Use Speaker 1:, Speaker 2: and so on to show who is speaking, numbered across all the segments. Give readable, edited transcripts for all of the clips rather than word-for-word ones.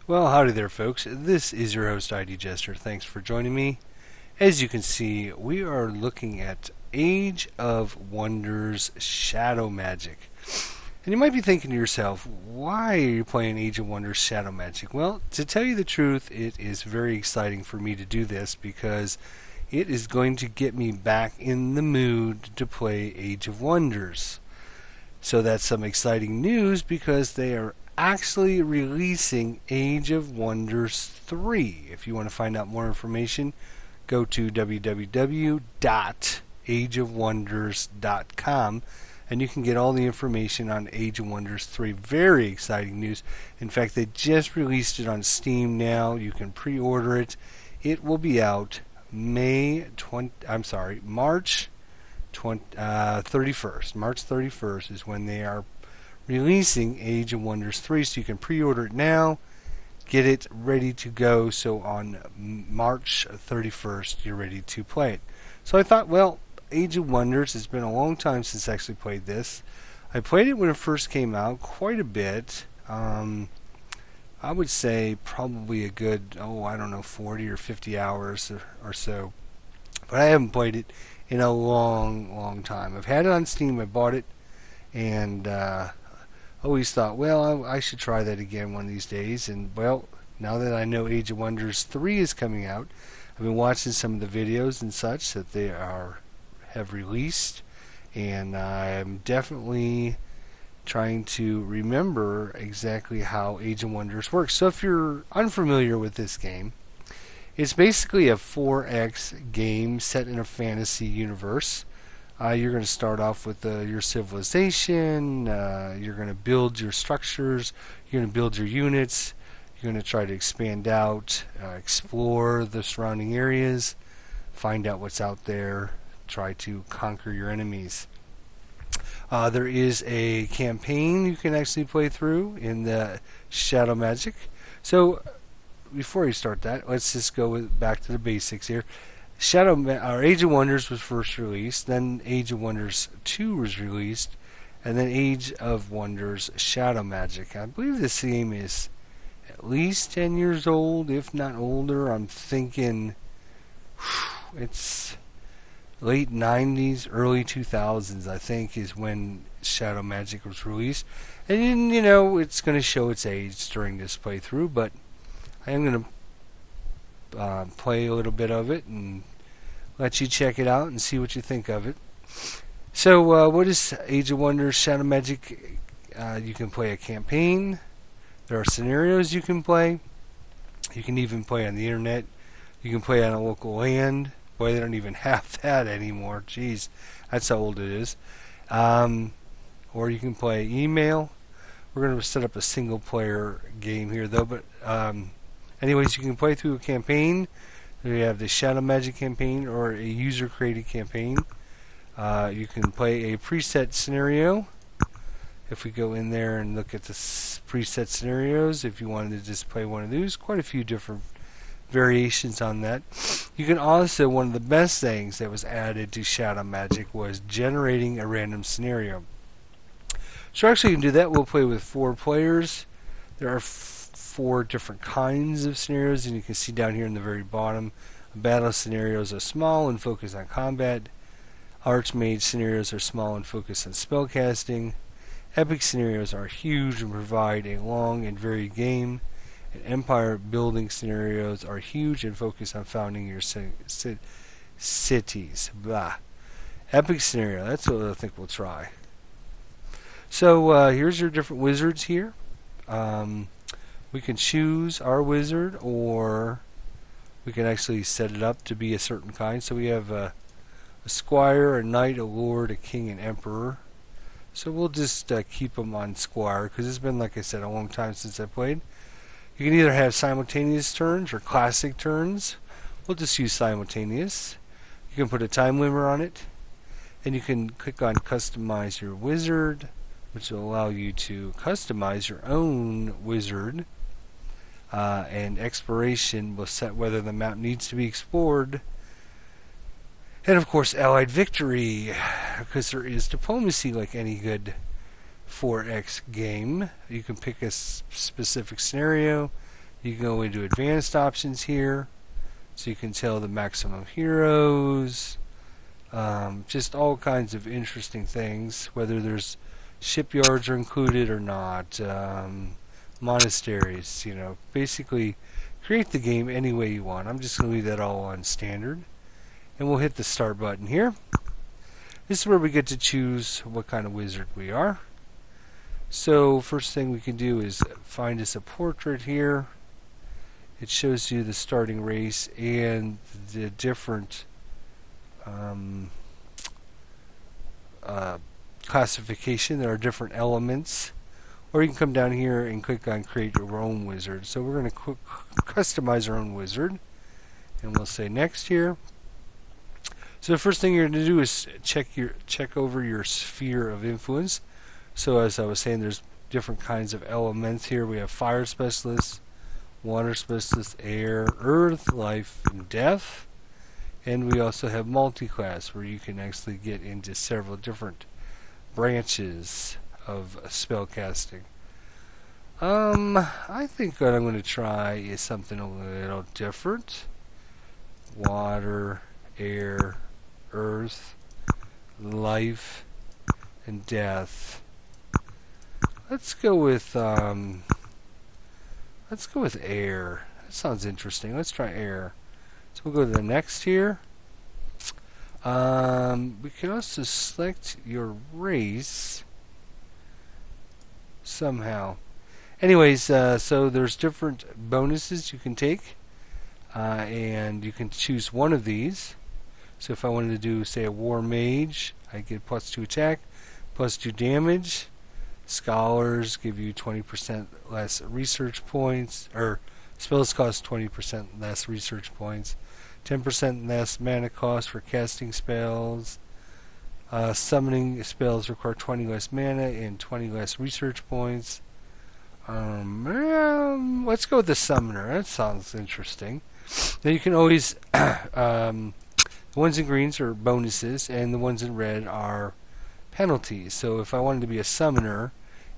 Speaker 1: Well, howdy there, folks. This is your host, ID Jester. Thanks for joining me. As you can see, we are looking at Age of Wonders Shadow Magic. And you might be thinking to yourself, why are you playing Age of Wonders Shadow Magic? Well, to tell you the truth, it is very exciting for me to do this because it is going to get me back in the mood to play Age of Wonders. So that's some exciting news because they are actually releasing Age of Wonders 3. If you want to find out more information, go to www.ageofwonders.com and you can get all the information on Age of Wonders 3. Very exciting news. In fact, they just released it on Steam now. You can pre-order it. It will be out March 31st. March 31st is when they are releasing Age of Wonders 3, so you can pre-order it now, get it ready to go, so on March 31st you're ready to play it. So I thought, well, Age of Wonders, it's been a long time since I actually played this. I played it when it first came out quite a bit. I would say probably a good, 40 or 50 hours or so. But I haven't played it in a long time. I've had it on Steam, I bought it, and always thought, well, I should try that again one of these days. And well, now that I know Age of Wonders 3 is coming out, I've been watching some of the videos and such that they have released, and I'm definitely trying to remember exactly how Age of Wonders works. So if you're unfamiliar with this game, it's basically a 4X game set in a fantasy universe. You're going to start off with your civilization. You're going to build your structures. You're going to build your units. You're going to try to expand out, explore the surrounding areas, find out what's out there, try to conquer your enemies. There is a campaign you can actually play through in the Shadow Magic. So before you start that, let's just go back to the basics here. Age of Wonders was first released, then Age of Wonders 2 was released, and then Age of Wonders Shadow Magic. I believe this game is at least 10 years old, if not older. I'm thinking it's late 90s, early 2000s, I think, is when Shadow Magic was released. And, it's going to show its age during this playthrough, but I am going to play a little bit of it and let you check it out and see what you think of it. So what is Age of Wonders Shadow Magic? You can play a campaign. There are scenarios you can play. You can even play on the internet. You can play on a local land. Boy, they don't even have that anymore. Jeez, that's how old it is. Or you can play email. We're going to set up a single player game here though, but anyways, you can play through a campaign. We have the Shadow Magic campaign or a user-created campaign. You can play a preset scenario. If we go in there and look at the preset scenarios, if you wanted to just play one of those, quite a few different variations on that. You can also, one of the best things that was added to Shadow Magic was generating a random scenario. So actually you can do that. We'll play with 4 players. There are 4 different kinds of scenarios, and you can see down here in the very bottom, battle scenarios are small and focus on combat. Archmage scenarios are small and focus on spellcasting. Epic scenarios are huge and provide a long and varied game. And empire building scenarios are huge and focus on founding your cities. Blah. Epic scenario, that's what I think we'll try. So here's your different wizards here. We can choose our wizard, or we can actually set it up to be a certain kind. So we have a squire, a knight, a lord, a king, and emperor. So we'll just keep them on squire because it's been, like I said, a long time since I played. You can either have simultaneous turns or classic turns. We'll just use simultaneous. You can put a time limit on it, and you can click on customize your wizard, which will allow you to customize your own wizard. And exploration will set whether the map needs to be explored. And of course, Allied victory, because there is diplomacy like any good 4X game. You can pick a specific scenario, You can go into advanced options here, so you can tell the maximum heroes, just all kinds of interesting things, whether there's shipyards are included or not, monasteries, basically create the game any way you want. I'm just going to leave that all on standard, and we'll hit the start button here. This is where we get to choose what kind of wizard we are. So first thing we can do is find us a portrait here. It shows you the starting race and the different classification. There are different elements. Or you can come down here and click on create your own wizard. So we're going to customize our own wizard. And we'll say next here. So the first thing you're going to do is check over your sphere of influence. So as I was saying, there's different kinds of elements here. We have fire specialists, water specialists, air, earth, life, and death. And we also have multi-class, where you can actually get into several different branches of spell casting. I think what I'm going to try is something a little different. Water, air, earth, life, and death. Let's go with air. That sounds interesting. Let's try air. So we'll go to the next here. We can also select your race somehow. Anyways, so there's different bonuses you can take, and you can choose one of these. So if I wanted to do, say, a war mage, I get +2 attack, +2 damage. Scholars give you 20% less research points, or spells cost 20% less research points, 10% less mana cost for casting spells. Summoning spells require 20 less mana and 20 less research points. Let's go with the summoner. That sounds interesting. Now you can always the ones in greens are bonuses, and the ones in red are penalties. So if I wanted to be a summoner,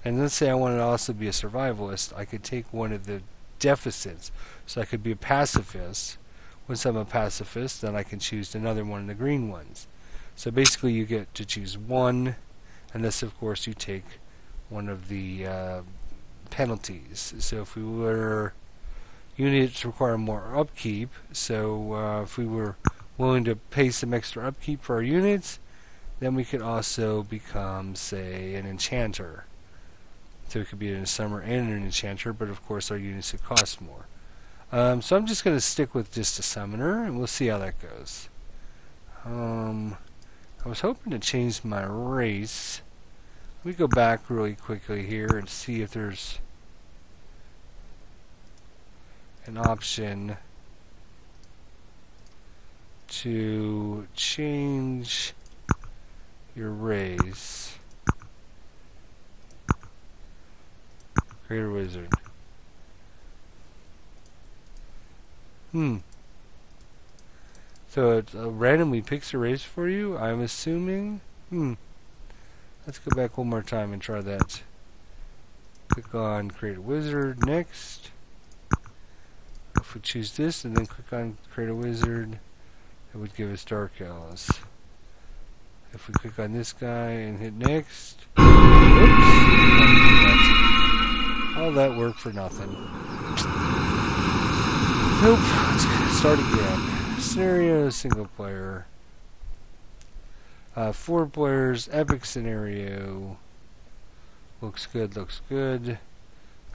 Speaker 1: and let's say I wanted to also be a survivalist, I could take one of the deficits. So I could be a pacifist. Once I'm a pacifist, then I can choose another one of the green ones. So basically you get to choose one, unless of course you take one of the penalties. So if we were units require more upkeep, so if we were willing to pay some extra upkeep for our units, then we could also become, say, an enchanter. So it could be a summoner and an enchanter, but of course our units would cost more. So I'm just going to stick with just a summoner, and we'll see how that goes. I was hoping to change my race. Let me go back really quickly here and see if there's an option to change your race. Creator wizard. So it randomly picks a race for you, I'm assuming. Let's go back one more time and try that. Click on create a wizard. Next. If we choose this and then click on create a wizard, it would give us dark elves. If we click on this guy and hit next, oops, all that work for nothing. Nope. Let's start again. Scenario, single player. 4 players, epic scenario. Looks good, looks good.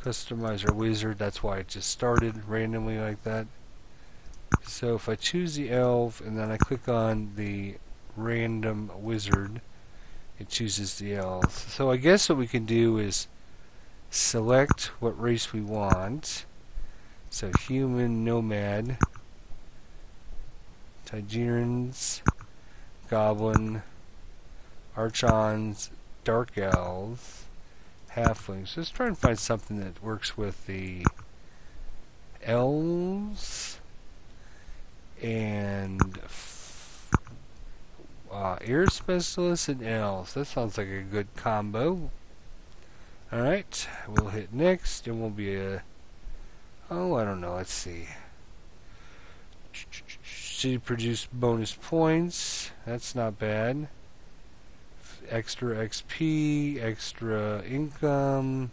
Speaker 1: Customize our wizard, that's why it just started randomly like that. So if I choose the elf and then I click on the random wizard, it chooses the elf. So I guess what we can do is select what race we want. So human, nomad, Tigerans, goblin, archons, dark elves, halflings. Let's try and find something that works with the elves and air specialists and elves. That sounds like a good combo. Alright, we'll hit next, and we'll be a Oh, I don't know. Let's see. Should produce bonus points. That's not bad. Extra XP, extra income,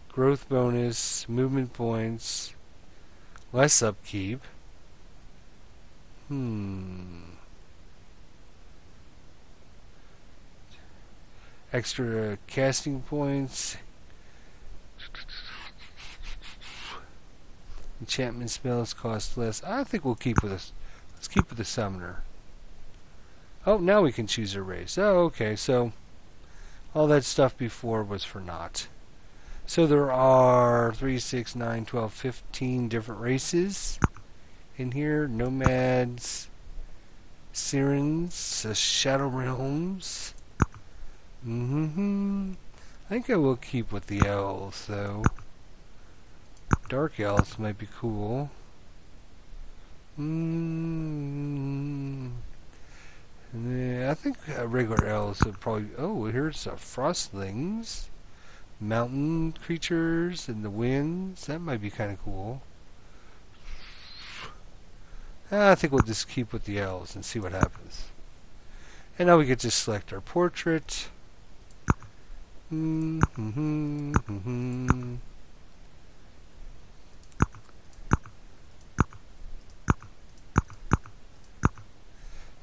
Speaker 1: growth bonus, movement points, less upkeep. Extra casting points. Enchantment spells cost less. I think we'll keep with us. Let's keep with the summoner. Oh, now we can choose a race. Oh, okay. So all that stuff before was for naught. So there are 3, 6, 9, 12, 15 different races in here. Nomads, Sirens, Shadow Realms. I think I will keep with the elves, though. Dark elves might be cool. I think regular elves would probably... Oh, here's frostlings. Mountain creatures and the winds. That might be kind of cool. I think we'll just keep with the elves and see what happens. And now we get to select our portrait.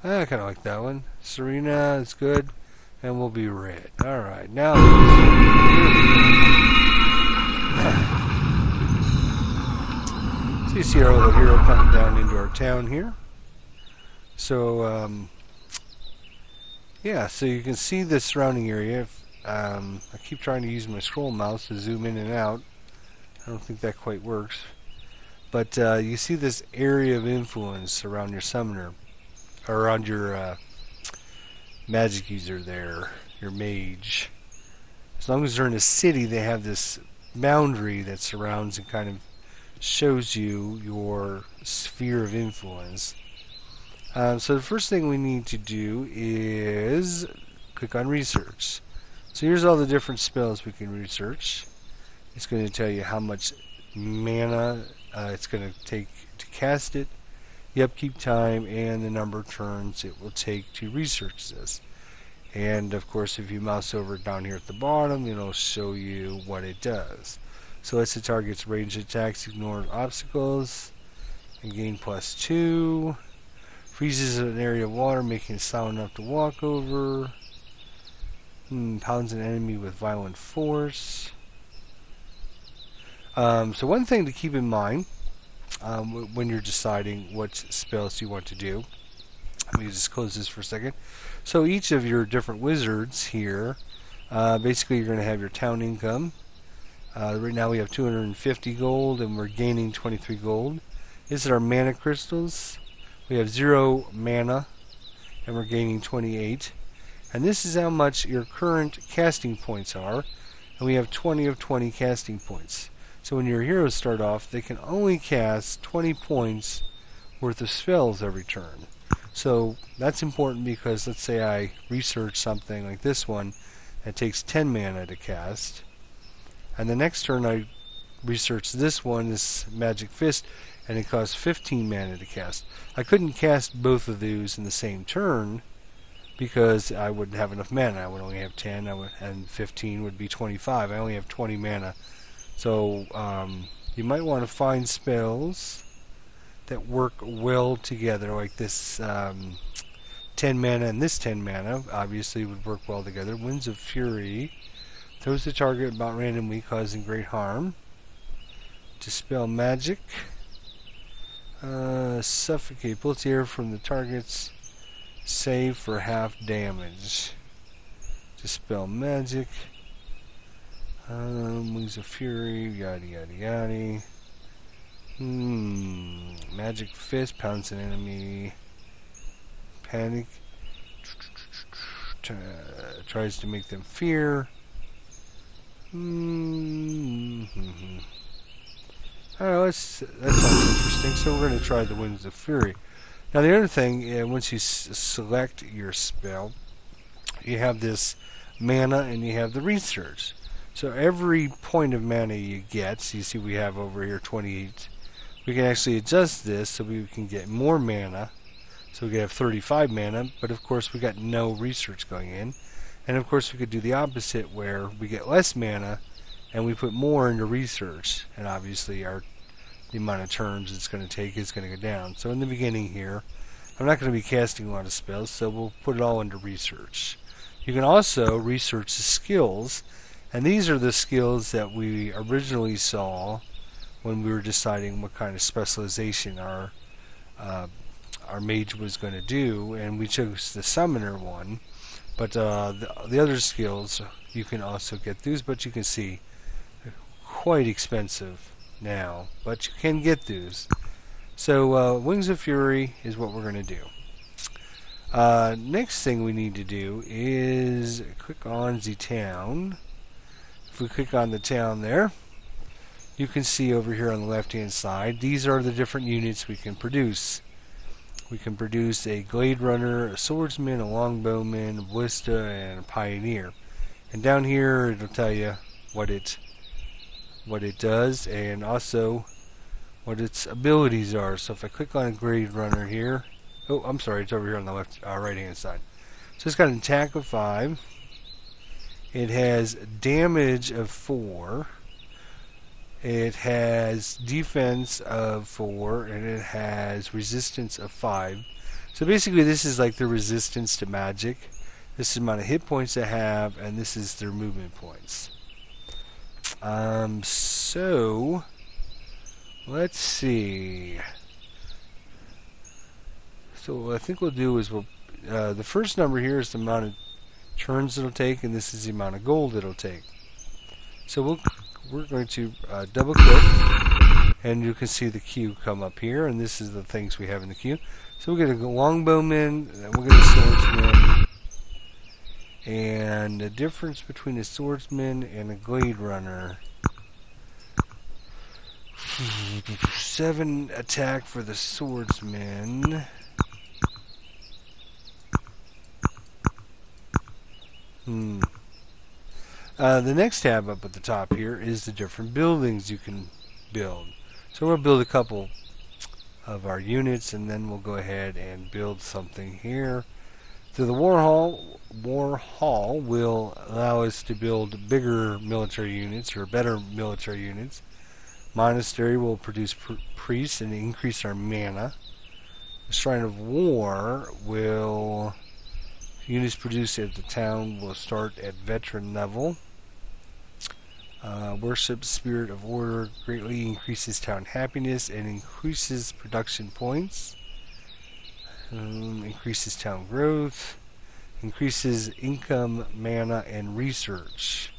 Speaker 1: I kind of like that one. Serena is good, and we'll be red. Alright, now... So you see our little hero coming down into our town here. So, yeah, so you can see the surrounding area. I keep trying to use my scroll mouse to zoom in and out. I don't think that quite works. But you see this area of influence around your summoner. Or around your magic user there, your mage. As long as they're in a city, they have this boundary that surrounds and kind of shows you your sphere of influence. So the first thing we need to do is click on research. So here's all the different spells we can research. It's going to tell you how much mana it's going to take to cast it, the upkeep time, and the number of turns it will take to research this. And of course, if you mouse over down here at the bottom, it'll show you what it does. So it's the target's ranged attacks, ignores obstacles, and gain +2. Freezes an area of water, making it solid enough to walk over. Pounds an enemy with violent force. So one thing to keep in mind when you're deciding what spells you want to do. Let me just close this for a second. So each of your different wizards here, basically you're going to have your town income. Right now we have 250 gold and we're gaining 23 gold. These are our mana crystals. We have 0 mana and we're gaining 28. And this is how much your current casting points are. And we have 20 of 20 casting points. So when your heroes start off, they can only cast 20 points worth of spells every turn. So that's important because let's say I research something like this one that takes 10 mana to cast. And the next turn I research this one, this Magic Fist, and it costs 15 mana to cast. I couldn't cast both of those in the same turn because I wouldn't have enough mana. I would only have 10, and 15 would be 25. I only have 20 mana. So you might want to find spells that work well together, like this 10 mana and this 10 mana obviously would work well together. Winds of Fury throws the target about randomly, causing great harm. Dispel magic. Suffocate. Pulls the air from the target's save for half damage. Dispel magic. Wings of Fury, yada yada yada. Magic Fist, pounds an enemy. Panic. Tries to make them fear. Alright, that sounds interesting. So we're going to try the Wings of Fury. Now the other thing, once you select your spell, you have this mana and you have the research. So every point of mana you get, so you see we have over here 28, we can actually adjust this so we can get more mana. So we could have 35 mana, but of course we got no research going in. And of course we could do the opposite where we get less mana and we put more into research. And obviously the amount of turns it's going to take is going to go down. So in the beginning here, I'm not going to be casting a lot of spells, so we'll put it all into research. You can also research the skills, and these are the skills that we originally saw when we were deciding what kind of specialization our mage was going to do, and we chose the summoner one. But the other skills, you can also get those, but you can see they're quite expensive now, but you can get those. So Wings of Fury is what we're going to do. Next thing we need to do is click on the town. If we click on the town there, you can see over here on the left hand side, these are the different units we can produce. We can produce a Glade Runner, a Swordsman, a Longbowman, a Ballista, and a Pioneer. And down here it'll tell you what it does and also what its abilities are. So if I click on a Glade Runner here, oh, I'm sorry, it's over here on the left, right hand side. So it's got an attack of 5. It has damage of 4. It has defense of 4, and it has resistance of 5. So basically this is like the resistance to magic. This is the amount of hit points they have, and this is their movement points. So let's see. So what I think we'll do is the first number here is the amount of turns it'll take, and this is the amount of gold it'll take. So we're going to double click, and you can see the queue come up here, and this is the things we have in the queue. So we're going to go Longbowman, and we're going to Swordsman, and the difference between a Swordsman and a Glade Runner. 7 attack for the Swordsman. The next tab up at the top here is the different buildings you can build. So we'll build a couple of our units, and then we'll go ahead and build something here. So the War Hall will allow us to build bigger military units or better military units. Monastery will produce priests and increase our mana. The Shrine of War will units produced at the town will start at veteran level. Worship Spirit of Order greatly increases town happiness and increases production points. Increases town growth. Increases income, mana, and research.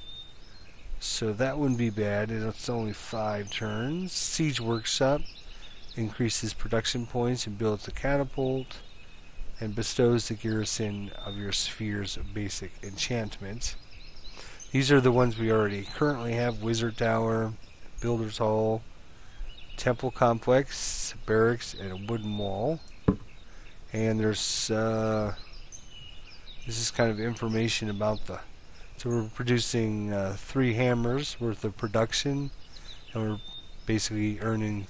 Speaker 1: So that wouldn't be bad. It's only 5 turns. Siege Workshop increases production points and builds a catapult, and bestows the garrison of your spheres of basic enchantment. These are the ones we already currently have: Wizard Tower, Builder's Hall, Temple Complex, Barracks, and a Wooden Wall. And there's this is kind of information about so we're producing 3 hammers worth of production, and we're basically earning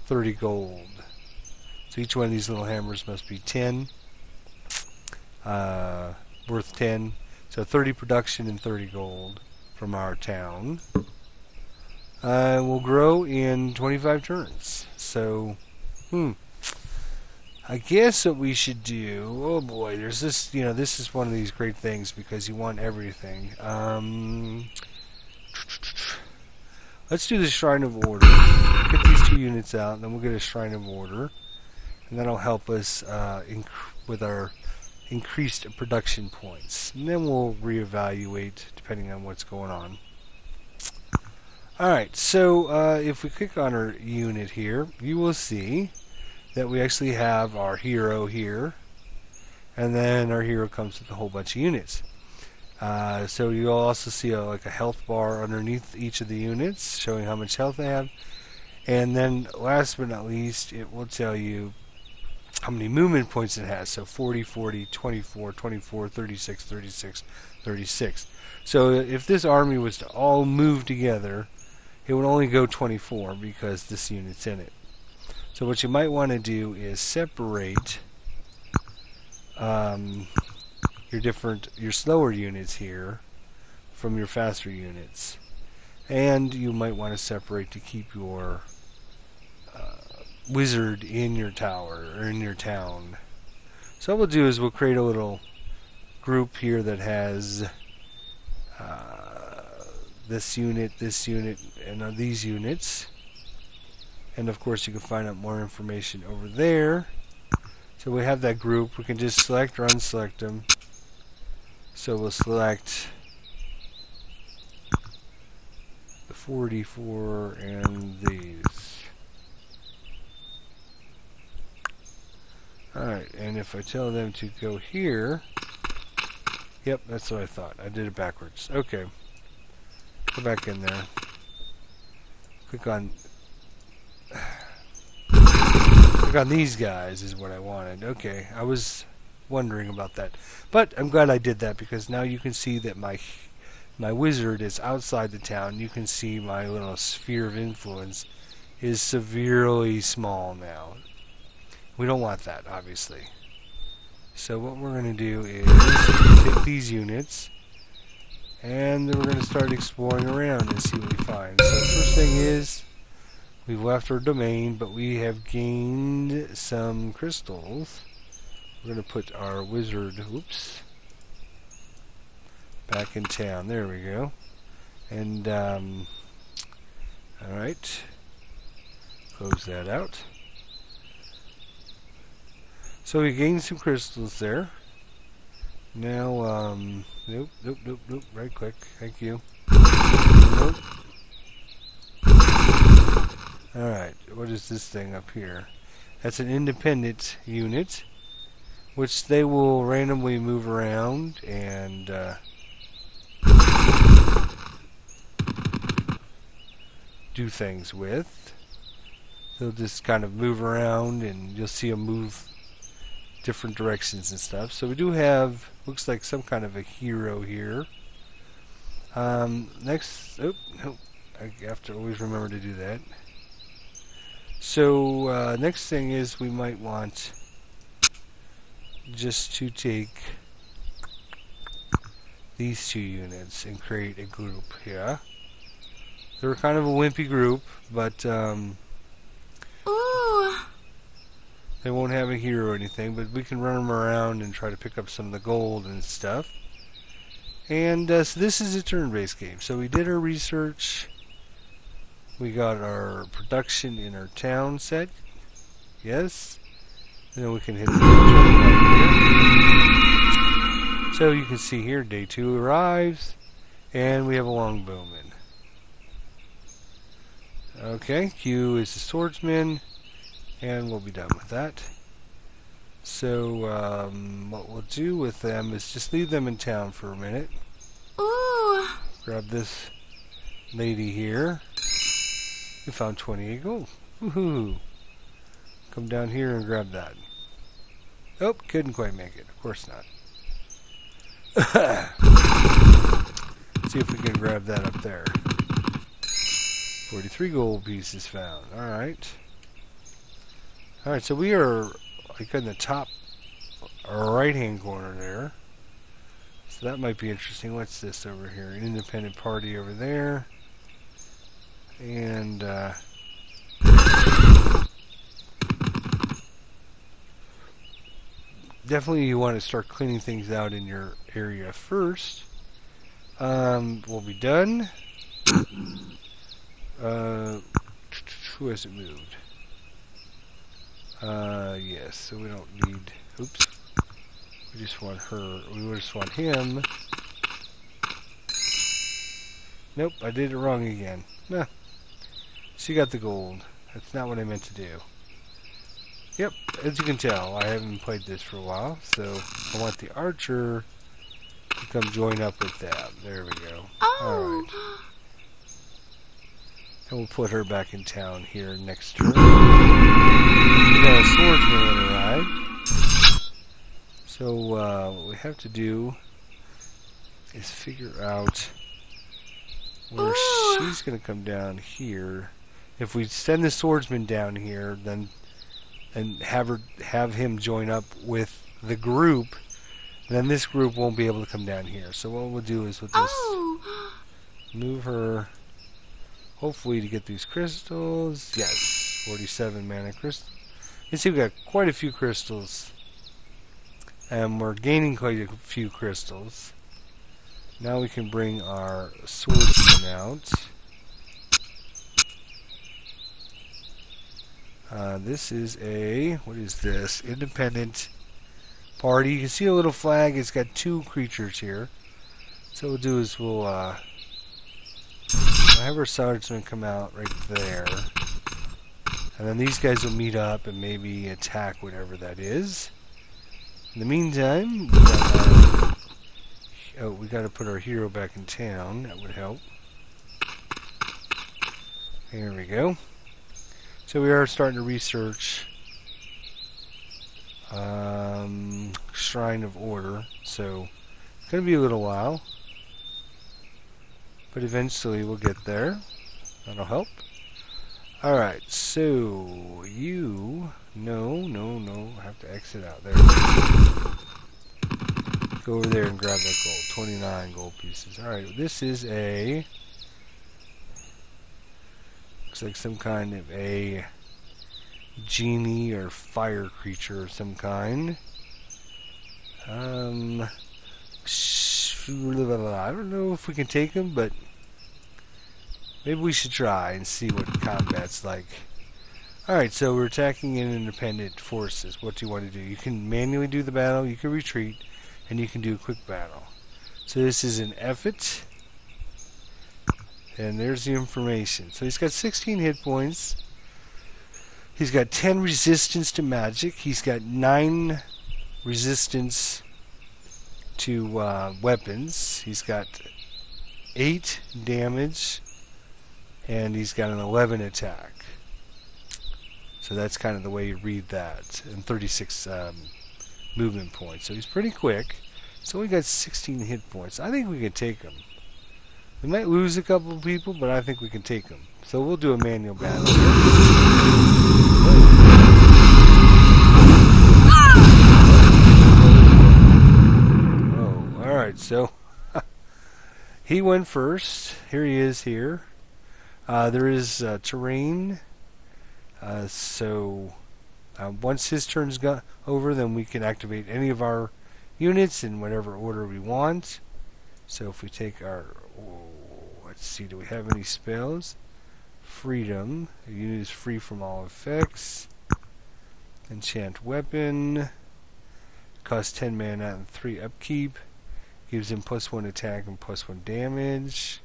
Speaker 1: 30 gold. So each one of these little hammers must be 10. Worth 10, so 30 production and 30 gold from our town. Will grow in 25 turns. So, I guess what we should do. Oh boy, there's this. This is one of these great things because you want everything. Let's do the Shrine of Order. Get these 2 units out, and then we'll get a Shrine of Order, and that'll help us with our increased production points, and then we'll reevaluate depending on what's going on. Alright, so if we click on our unit here, you will see that we actually have our hero here, and then our hero comes with a whole bunch of units. So you'll also see like a health bar underneath each of the units showing how much health they have, and then last but not least, it will tell you how many movement points it has. So 40, 40, 24, 24, 36, 36, 36. So if this army was to all move together, it would only go 24 because this unit's in it. So what you might want to do is separate your slower units here from your faster units, and you might want to separate to keep your wizard in your tower or in your town. So what we'll do is we'll create a little group here that has this unit, and these units. And of course you can find out more information over there. So we have that group. We can just select or unselect them. So we'll select the 44 and these. Alright, and if I tell them to go here, yep, that's what I thought. I did it backwards. Okay. Go back in there. Click on these guys is what I wanted. Okay, I was wondering about that. But I'm glad I did that because now you can see that my wizard is outside the town. You can see my little sphere of influence is severely small now. We don't want that, obviously. So what we're going to do is take these units, and then we're going to start exploring around and see what we find. So the first thing is, we've left our domain, but we have gained some crystals. We're going to put our wizard, back in town. There we go. And, alright. Close that out. So we gained some crystals there. Now, nope. Right click. Thank you. Nope. Alright, what is this thing up here? That's an independent unit, which they will randomly move around and do things with. They'll just kind of move around and you'll see them move different directions and stuff. So we do have, looks like some kind of a hero here. Next, I have to always remember to do that. So next thing is we might want just to take these two units and create a group here. They're kind of a wimpy group, but they won't have a hero or anything, but we can run them around and try to pick up some of the gold and stuff. And so this is a turn-based game. So we did our research. We got our production in our town set. Yes. And then we can hit the right here. So you can see here, day 2 arrives, and we have a longbowman. Okay, Q is the swordsman, and we'll be done with that. So what we'll do with them is just leave them in town for a minute.
Speaker 2: Ooh.
Speaker 1: Grab this lady here. We found 28 gold. Woohoo! Come down here and grab that. Oh, couldn't quite make it. Of course not. See if we can grab that up there. 43 gold pieces found. Alright. Alright, so we are like in the top right hand corner there. So that might be interesting. What's this over here? An independent party over there. And definitely you want to start cleaning things out in your area first. We'll be done. Who has it moved? Yes, so we don't need, oops, we just want her, we just want him. Nope, I did it wrong again. Nah, she got the gold. That's not what I meant to do. Yep, as you can tell, I haven't played this for a while, so I want the archer to come join up with that. There we go. Alright. And we'll put her back in town here next turn. We got a swordsman that arrived. So what we have to do is figure out where she's going to come down here. If we send the swordsman down here, then and have him join up with the group, then this group won't be able to come down here. So what we'll do is we'll just move her, hopefully to get these crystals. Yes, 47 mana crystals. You see, we got quite a few crystals, and we're gaining quite a few crystals. Now we can bring our swordsman out. This is a, what is this? Independent party. You can see a little flag. It's got 2 creatures here. So what we'll do is we'll have our swordsman come out right there. And then these guys will meet up and maybe attack whatever that is. In the meantime, we got to put our hero back in town. That would help. Here we go. So we are starting to research Shrine of Order. So it's going to be a little while, but eventually we'll get there. That'll help. Alright, so you... No. I have to exit out there. Go over there and grab that gold. 29 gold pieces. Alright, this is a... looks like some kind of a genie or fire creature of some kind. I don't know if we can take him, but maybe we should try and see what combat's like. Alright, so we're attacking in independent forces. What do you want to do? You can manually do the battle, you can retreat, and you can do a quick battle. So this is an effort. And there's the information. So he's got 16 hit points. He's got 10 resistance to magic. He's got 9 resistance to weapons. He's got 8 damage. And he's got an 11 attack. So that's kind of the way you read that. And 36 movement points. So he's pretty quick. So we got 16 hit points. I think we can take him. We might lose a couple of people, but I think we can take them. So we'll do a manual battle. Oh, alright, so he went first. Here he is here. There is terrain. So once his turn's got over, then we can activate any of our units in whatever order we want. So if we take our... let's see, do we have any spells? Freedom. The unit is free from all effects. Enchant weapon. Costs 10 mana and 3 upkeep. Gives him +1 attack and +1 damage.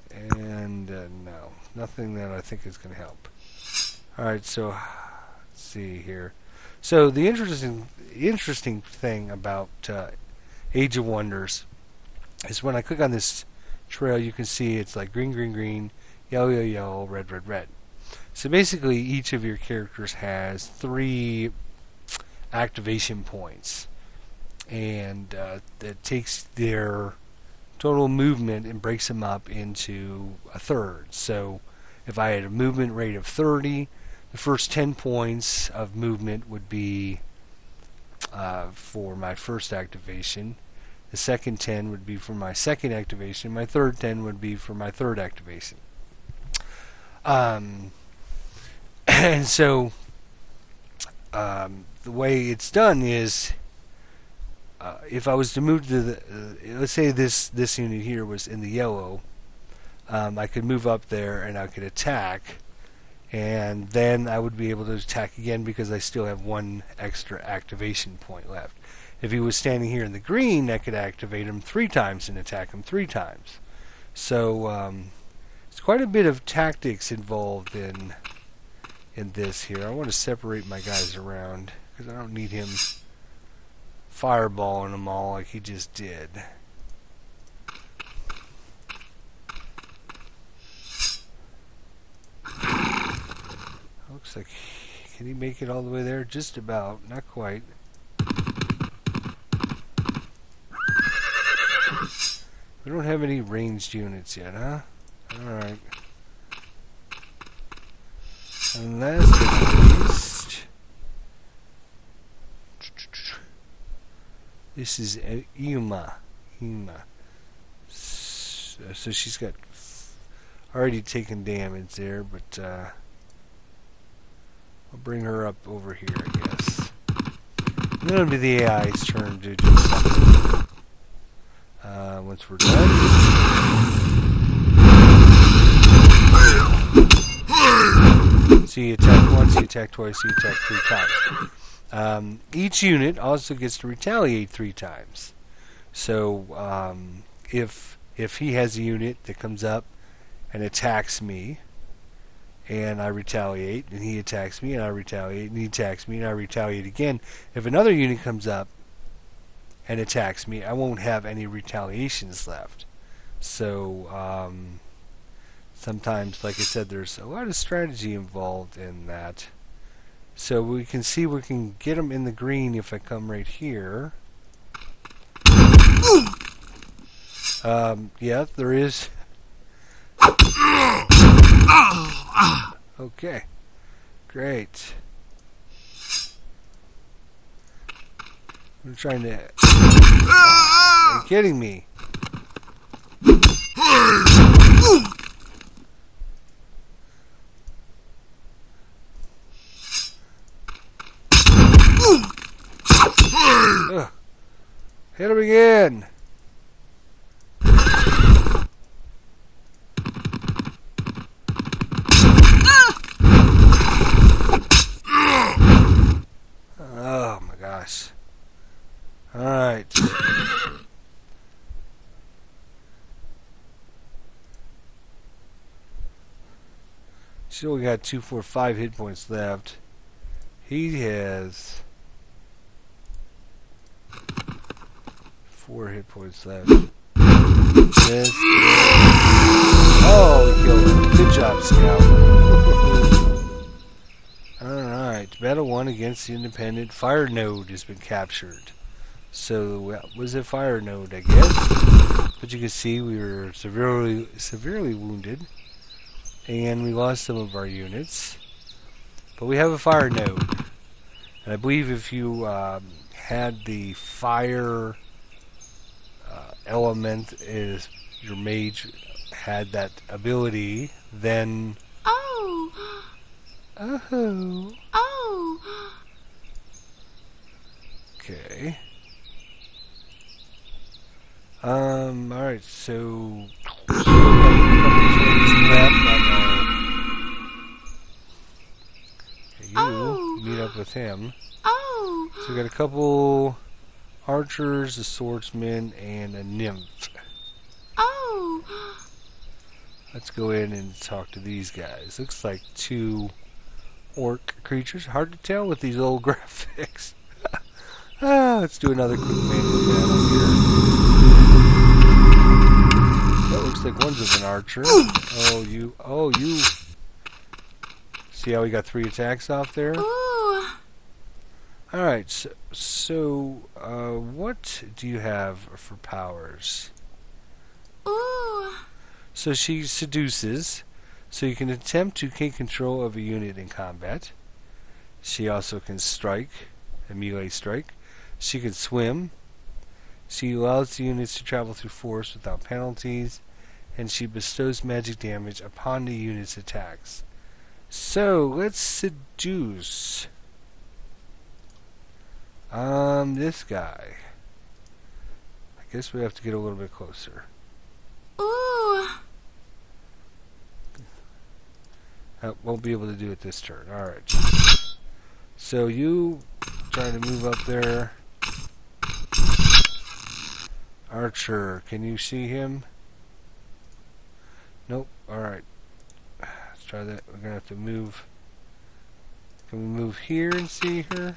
Speaker 1: And no, nothing that I think is going to help. Alright, so let's see here. So the interesting thing about Age of Wonders is when I click on this trail, you can see it's like green, green, green, yellow, yellow, yellow, red, red, red. So basically each of your characters has 3 activation points, and that takes their total movement and breaks them up into a third. So if I had a movement rate of 30, the first 10 points of movement would be for my first activation. The second 10 would be for my second activation. My third 10 would be for my third activation. And so the way it's done is if I was to move to the let's say this unit here was in the yellow, I could move up there and I could attack, and then I would be able to attack again because I still have 1 extra activation point left. If he was standing here in the green, I could activate him 3 times and attack him 3 times. So there's quite a bit of tactics involved in this here. I want to separate my guys around because I don't need him fireballing them all like he just did. Looks like, can he make it all the way there? Just about, not quite. We don't have any ranged units yet, huh? Alright. And last but not least, this is Ima. So she's got already taken damage there, but I'll bring her up over here, I guess. And then it'll be the AI's turn to do something. Once we're done. So you attack once, you attack twice, you attack 3 times. Each unit also gets to retaliate 3 times. So if he has a unit that comes up and attacks me, and I retaliate, and he attacks me, and I retaliate, and he attacks me, and I retaliate again, if another unit comes up and attacks me, I won't have any retaliations left. So sometimes, like I said, there's a lot of strategy involved in that. So we can see we can get them in the green if I come right here. Yeah, there is. Okay, great. I'm trying to... Are you kidding me? Ugh. Hit him again. Oh my gosh. Alright. She only got 2, 4, 5 hit points left. He has 4 hit points left. This. Oh, we killed him. Good job, Scout. Alright, Battle 1 against the Independent. Fire Node has been captured. So, well, was it Fire Node, I guess? But you can see we were severely wounded. And we lost some of our units. But we have a Fire Node. And I believe if you had the fire element, is your mage had that ability, then...
Speaker 2: Oh!
Speaker 1: Oh!
Speaker 2: Oh!
Speaker 1: Okay. Alright, so... You meet up with him.
Speaker 2: Oh!
Speaker 1: So we got a couple archers, a swordsman, and a nymph.
Speaker 2: Oh!
Speaker 1: Let's go in and talk to these guys. Looks like 2 orc creatures. Hard to tell with these old graphics. Let's do another quick manual battle here. That looks like one's of an archer. Oh, you. See how we got 3 attacks off there?
Speaker 2: Ooh!
Speaker 1: Alright, so what do you have for powers?
Speaker 2: Ooh!
Speaker 1: So she seduces, so you can attempt to gain control of a unit in combat. She also can strike, a melee strike. She can swim. She allows the units to travel through force without penalties. And she bestows magic damage upon the unit's attacks. So, let's seduce. This guy. I guess we have to get a little bit closer.
Speaker 2: Ooh!
Speaker 1: Won't be able to do it this turn. Alright. So you try to move up there. Archer, can you see him? Nope. Alright. Let's try that. We're going to have to move. Can we move here and see her?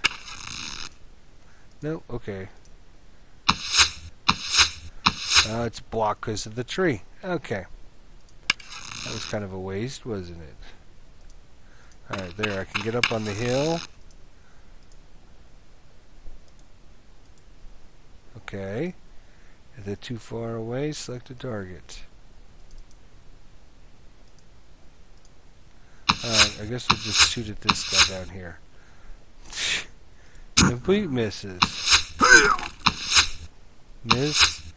Speaker 1: Nope. Okay. It's blocked because of the tree. Okay. That was kind of a waste, wasn't it? Alright, there. I can get up on the hill. Okay. If they're too far away, select a target. Alright, I guess we'll just shoot at this guy down here. Complete misses. Miss.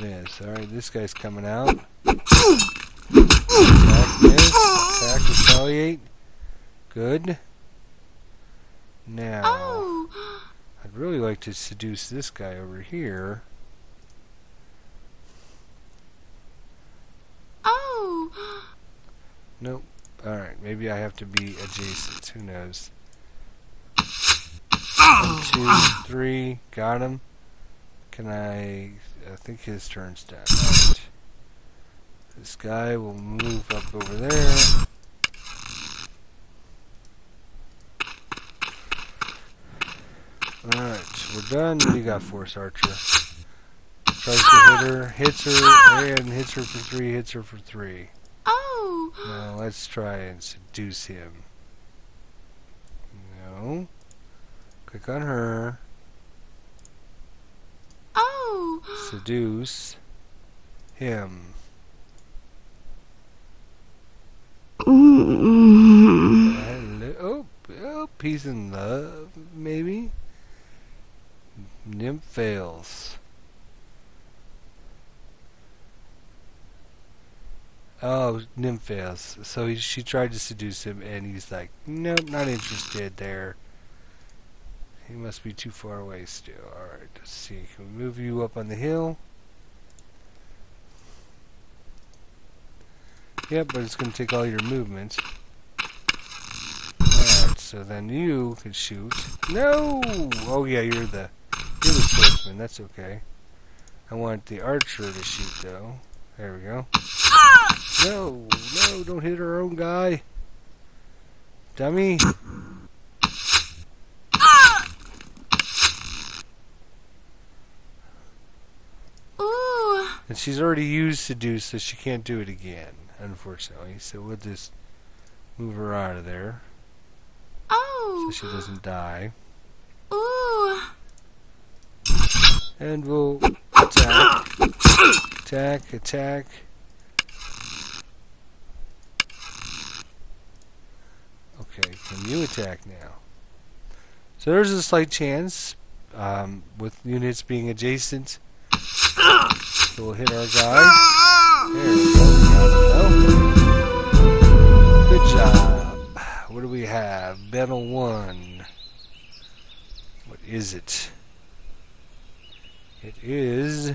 Speaker 1: Miss. Alright, this guy's coming out. Attack, miss. Attack, retaliate. Good. Now,
Speaker 2: Oh.
Speaker 1: I'd really like to seduce this guy over here.
Speaker 2: Oh.
Speaker 1: Nope. Alright, maybe I have to be adjacent. Who knows? 1, 2, 3. Got him. Can I think his turn's done. Right. This guy will move up over there. Alright, we're done. What do you got for us, Archer? Tries to hit her, hits her, and hits her for 3, hits her for 3.
Speaker 2: Oh.
Speaker 1: Now let's try and seduce him. No. Click on her.
Speaker 2: Oh.
Speaker 1: Seduce him. Hello. Oh, peace and love, maybe. Nymph fails. Oh, Nymph fails. So she tried to seduce him, and he's like, nope, not interested there. He must be too far away still. Alright, let's see. Can we move you up on the hill? Yep, but it's going to take all your movements. Alright, so then you can shoot. No! Oh yeah, you're the swordsman. That's okay. I want the archer to shoot, though. There we go. No, no, don't hit our own guy. Dummy.
Speaker 2: Ooh.
Speaker 1: And she's already used seduce, so she can't do it again, unfortunately. So we'll just move her out of there
Speaker 2: Oh.
Speaker 1: so she doesn't die.
Speaker 2: Ooh.
Speaker 1: And we'll attack. Attack, attack. Okay, can you attack now? So there's a slight chance, with units being adjacent. So we'll hit our guy. There we go. Good job. What do we have? Battle 1. What is it? It is...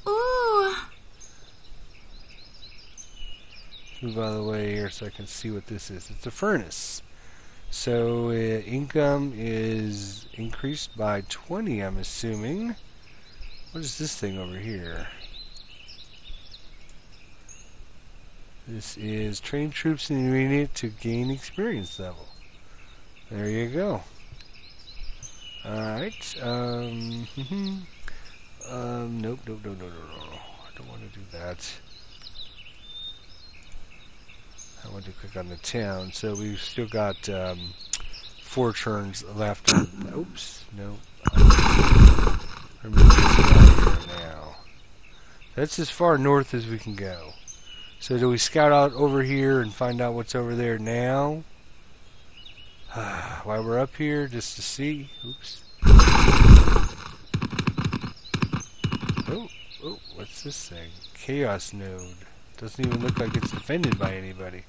Speaker 2: Ooh.
Speaker 1: Move out of the way here so I can see what this is. It's a furnace. So income is increased by 20, I'm assuming. What is this thing over here? This is train troops in the unit to gain experience level. There you go. Alright. Nope. I don't want to do that. I want to click on the town. So we've still got 4 turns left. Oops. No. Remove this guy here now. That's as far north as we can go. So do we scout out over here and find out what's over there now? While we're up here, just to see. Oops. Oh, what's this thing? Chaos node. Doesn't even look like it's defended by anybody.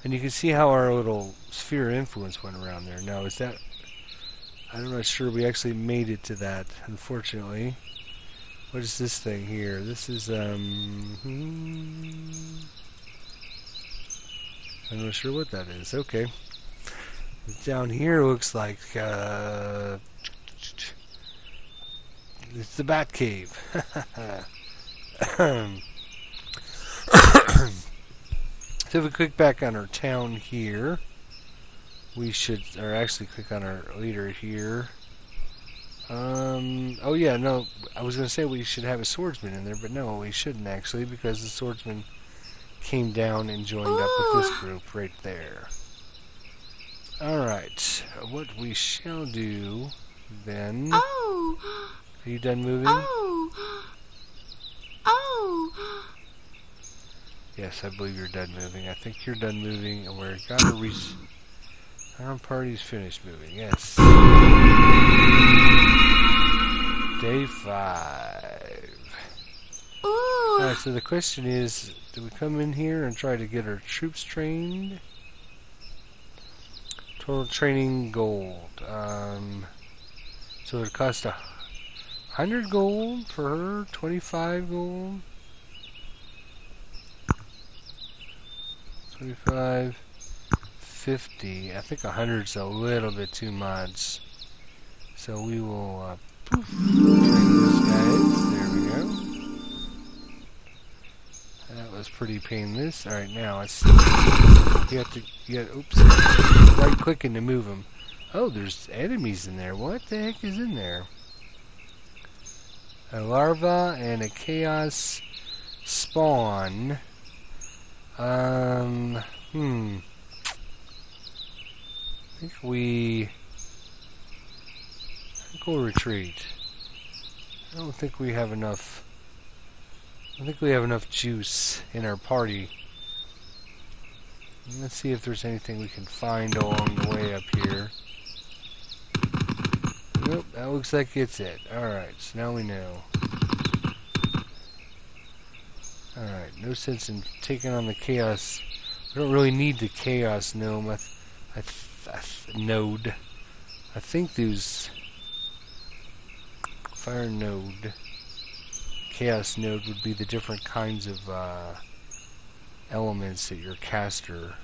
Speaker 1: And you can see how our little sphere of influence went around there. Now, is that... I'm not sure we actually made it to that, unfortunately. What is this thing here? This is, I'm not sure what that is. Okay. Down here looks like, it's the Bat Cave. So if we click back on our town here, we should, or actually click on our leader here. Oh yeah, no, I was going to say we should have a swordsman in there, but no, we shouldn't actually, because the swordsman came down and joined up with this group right there. Alright, what we shall do then...
Speaker 2: Oh.
Speaker 1: Are you done moving?
Speaker 2: Oh. Oh.
Speaker 1: Yes, I believe you're done moving. I think you're done moving, and we're gotta reach. Our party's finished moving. Yes. Day 5.
Speaker 2: Ooh.
Speaker 1: Alright, so the question is, do we come in here and try to get our troops trained? Total training gold. So it cost 100 gold for her, 25 gold. 25, 50. I think 100's a little bit too much. So we will train this guy. There we go. That was pretty painless. Alright, now let's see. Oops. Right clicking to move him. Oh, there's enemies in there. What the heck is in there? A larva and a chaos spawn. I think we'll retreat. I don't think we have enough. I think we have enough juice in our party. Let's see if there's anything we can find along the way up here. Nope, that looks like it's it. Alright, so now we know. Alright, no sense in taking on the chaos. We don't really need the chaos gnome. Node. I think those fire node, chaos node would be the different kinds of elements that your caster.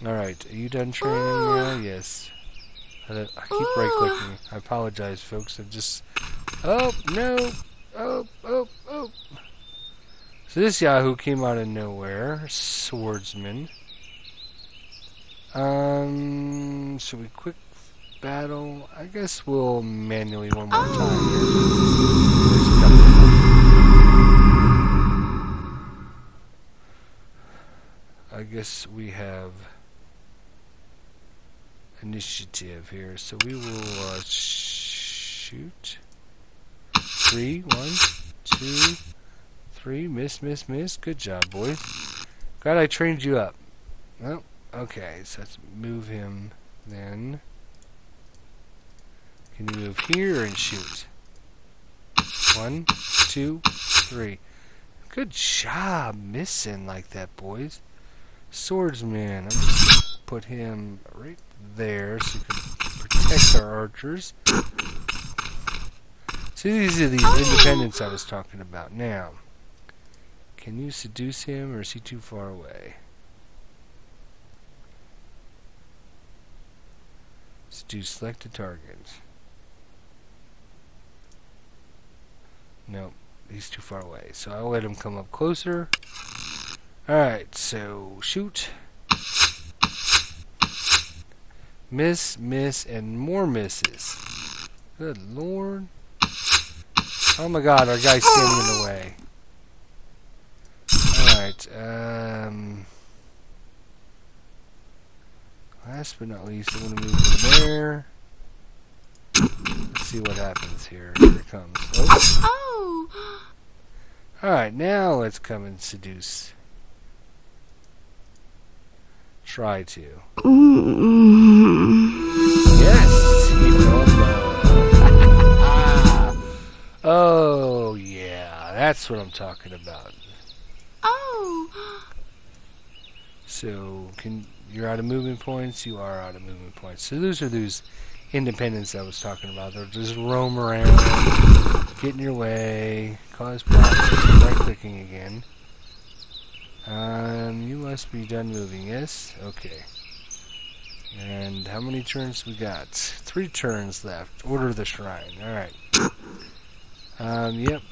Speaker 1: Alright, are you done training now? Yes. I keep right clicking. I apologize, folks. I'm just. Oh, no! Oh. So this Yahoo came out of nowhere. Swordsman. Should we quick battle? I guess we'll manually one more time here. I guess we have initiative here, so we will shoot. 3, 1, 2, 3. Miss. Good job, boys. Glad I trained you up. Well, okay, so let's move him then. Can you move here and shoot? 1, 2, 3. Good job missing like that, boys. Swordsman. I'm just going to put him right there so you can protect our archers. See, these are these independents I was talking about. Now, can you seduce him, or is he too far away? Seduce selected target. Nope, he's too far away. So I'll let him come up closer. Alright, so shoot. Miss, and more misses. Good lord. Oh my god, our guy's standing in the way. Alright, last but not least, I'm going to move to there. Let's see what happens here. Here it comes.
Speaker 2: Oh!
Speaker 1: Alright, now let's come and seduce. Try to. Yes! Oh, yeah. That's what I'm talking about.
Speaker 2: Oh!
Speaker 1: So, you're out of movement points? You are out of movement points. So those are those independents I was talking about. They'll just roam around, get in your way, cause problems. Right clicking again. You must be done moving, yes? Okay. And how many turns we got? 3 turns left. Order the shrine. Alright. Yep.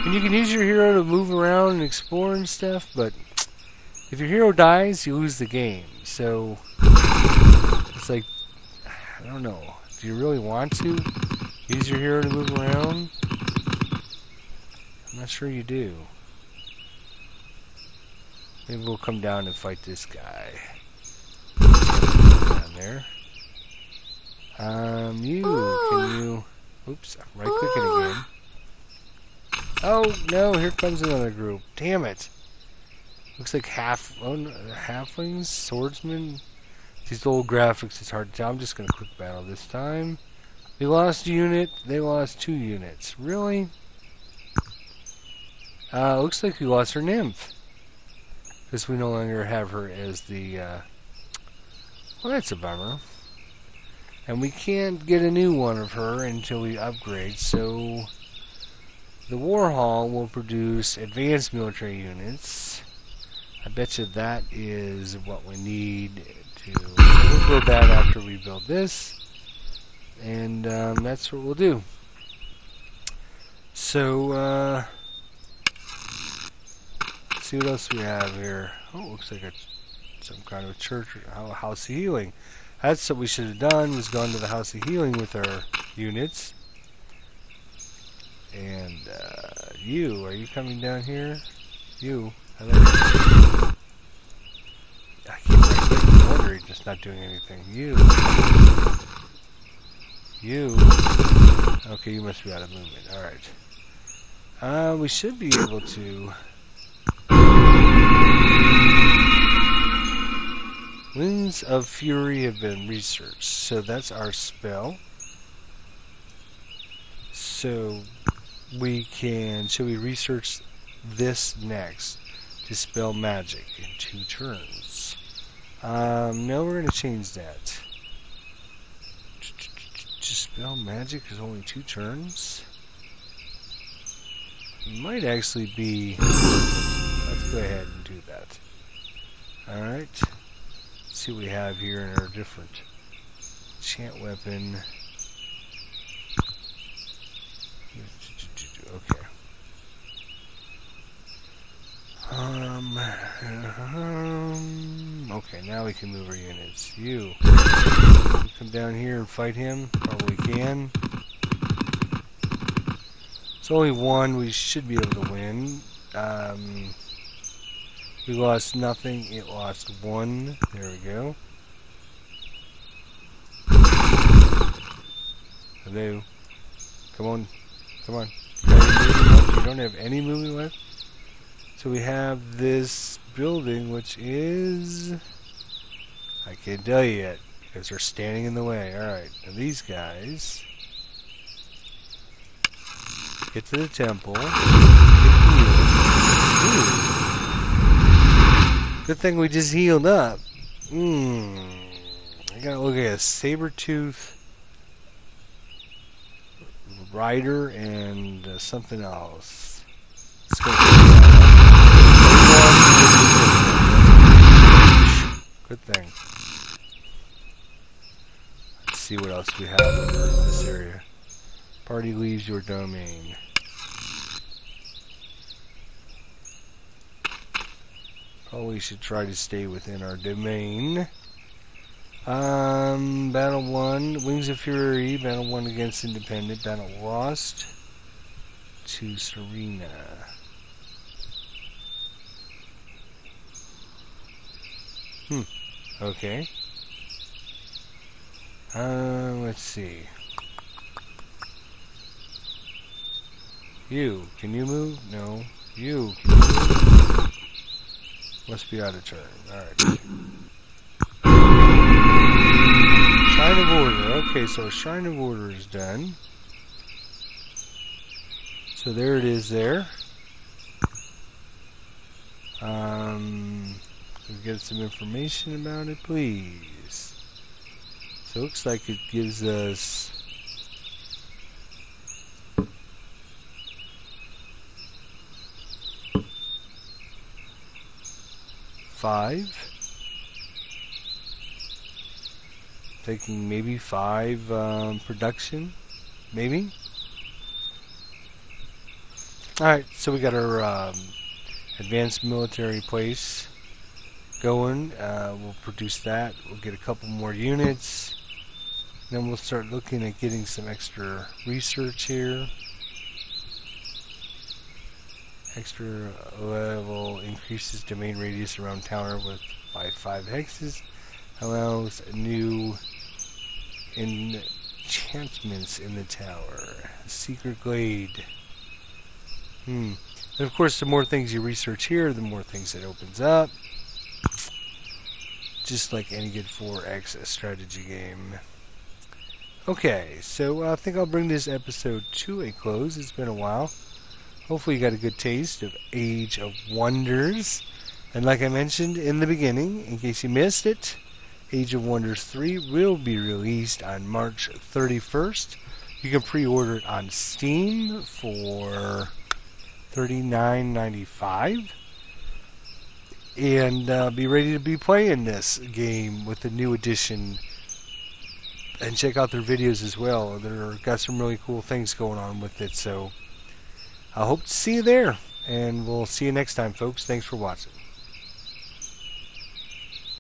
Speaker 1: And you can use your hero to move around and explore and stuff, but if your hero dies, you lose the game. So, it's like, I don't know. Do you really want to use your hero to move around? I'm not sure you do. Maybe we'll come down and fight this guy. Down there. You,
Speaker 2: Ooh.
Speaker 1: can you... Oops, I'm right-clicking again. Oh, no, here comes another group. Damn it. Looks like halflings, swordsmen. These old graphics, it's hard to tell. I'm just going to quick battle this time. We lost a unit. They lost 2 units. Really? Looks like we lost our nymph. Because we no longer have her as the... Well, that's a bummer. And we can't get a new one of her until we upgrade, so... The War Hall will produce advanced military units. I bet you that is what we need to... So we'll build that after we build this. And that's what we'll do. So, let's see what else we have here. Oh, it looks like some kind of a church or house of healing. That's what we should have done, was gone to the house of healing with our units. And, you, are you coming down here? You, hello? I keep right wondering, just not doing anything. You. Okay, you must be out of movement. Alright. We should be able to... Winds of Fury have been researched. So that's our spell. So we can... Should we research this next? Dispel magic in 2 turns. No, we're going to change that. Dispel magic is only 2 turns. It might actually be... Let's go ahead and do that. Alright. Let's see what we have here in our different enchant weapon. Okay. Okay, now we can move our units. You come down here and fight him. Probably can. It's only 1. We should be able to win. We lost nothing. It lost 1. There we go. Hello. Come on. Come on. You don't have any movement left? So we have this building, which is... I can't tell you yet, because they're standing in the way. Alright, now these guys... Get to the temple. Get healed. Good thing we just healed up. I gotta look at a saber-tooth rider and something else. Let's go. Good thing. Let's see what else we have in this area. Party leaves your domain. Probably should try to stay within our domain. Battle 1, Wings of Fury, Battle 1 against Independent, Battle lost to Serena. Okay. Let's see. You, can you move? No. You, can you move? Must be out of turn. Alright. Shrine of Order. Okay, so Shrine of Order is done. So there it is there. Get some information about it, please. So it looks like it gives us 5. Taking maybe 5 production, maybe. Alright, so we got our advanced military place going. We'll produce that. We'll get a couple more units. Then we'll start looking at getting some extra research here. Extra level increases domain radius around tower by 5 hexes. Allows new enchantments in the tower. Secret glade. And of course, the more things you research here, the more things it opens up. Just like any good 4X strategy game. Okay, so I think I'll bring this episode to a close. It's been a while. Hopefully you got a good taste of Age of Wonders. And like I mentioned in the beginning, in case you missed it, Age of Wonders 3 will be released on March 31st. You can pre-order it on Steam for $39.95. And be ready to be playing this game with the new edition. And check out their videos as well. They've got some really cool things going on with it. So I hope to see you there. And we'll see you next time, folks. Thanks for watching.